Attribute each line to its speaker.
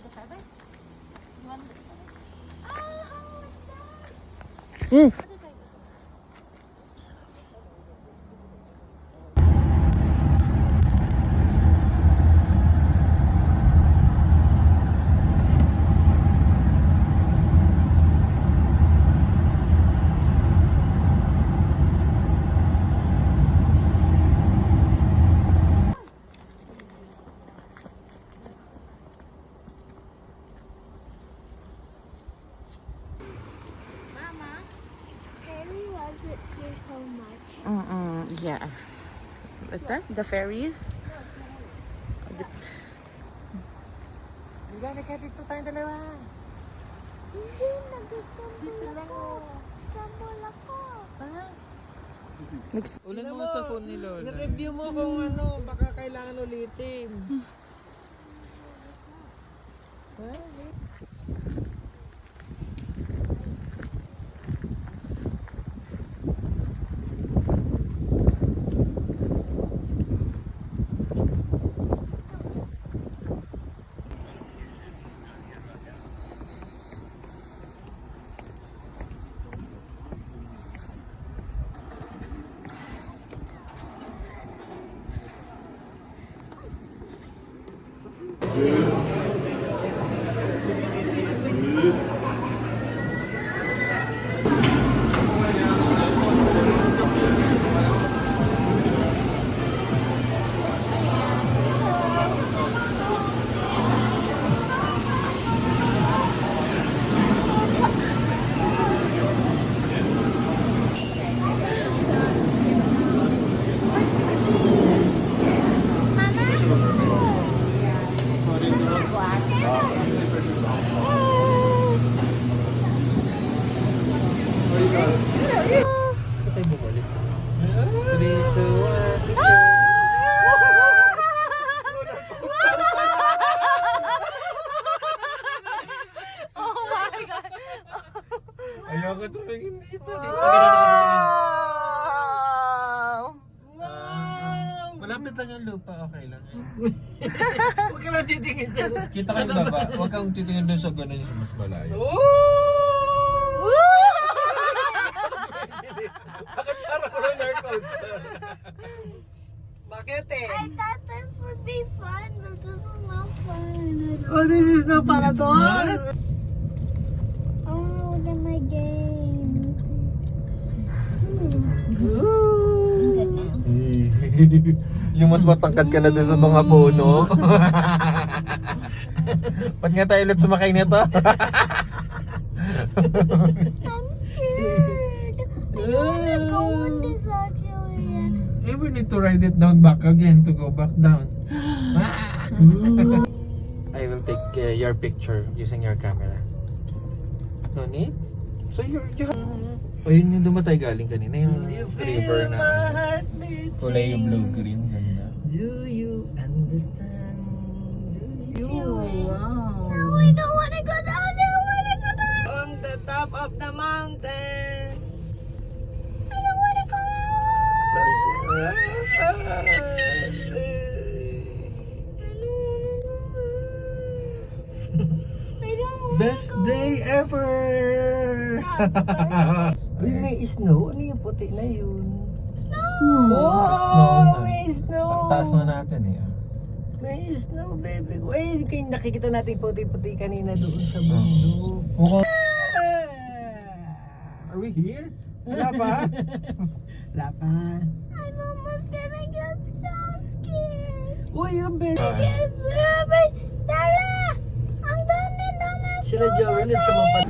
Speaker 1: the feather? You want the feather? Ah, how is that?
Speaker 2: Mm.
Speaker 1: Other side.
Speaker 3: Mama, Harry loves it here so much.
Speaker 2: Yeah. What's that? The ferry? Diyan, dito tayong dalawa.
Speaker 3: Hindi, nag-stumble ako. Stumble ako.
Speaker 2: Ulan mo sa phone ni Lola.
Speaker 4: I-review mo kung ano, baka kailangan ulitin. Tayo bumalik. 3, 2, 1.
Speaker 2: Oh my God!
Speaker 4: Ayoko tumingin dito.
Speaker 2: Wow!
Speaker 4: Malapit lang yung lupa, okay lang.
Speaker 5: Huwag ka lang titingin sa...
Speaker 4: Kita ka yung baba, huwag kang titingin doon sa gano'n yung mas malayo. Bakit parang roller coaster?
Speaker 5: Bakit eh?
Speaker 3: I thought this would be fun, but this is not fun.
Speaker 5: Oh, this is no Parador.
Speaker 3: Oh, look at my games.
Speaker 4: Yung mas matangkad ka na doon sa mga puno. Ba't nga tayo ulit sumakay nito?
Speaker 3: I'm scared. I don't wanna go on this actually.
Speaker 4: Eh, we need to ride it down back again to go back down. I will take your picture using your camera. No need? So you have... O yun yung dumatay galing kanina, yung river na kulay yung blue-green. Ganda.
Speaker 5: Do you understand? Do you? Wow.
Speaker 3: No, I don't wanna go down there. I wanna go down.
Speaker 5: On the top of the mountain.
Speaker 3: I don't wanna go. I don't wanna
Speaker 4: Best day ever!
Speaker 5: Uy, may snow. Ano yung puti na yun?
Speaker 3: Snow.
Speaker 5: Oh, may snow.
Speaker 4: Taas na natin eh.
Speaker 5: May snow, baby. Uy, nakikita natin puti-puti kanina doon sa bundok.
Speaker 4: Mukhang... Are we here? Wala pa?
Speaker 5: Wala pa.
Speaker 3: I'm almost gonna get so scared.
Speaker 5: Uy, yung baby.
Speaker 3: Get super. Dala! Ang dami naman.
Speaker 5: Sila Joel at sa mga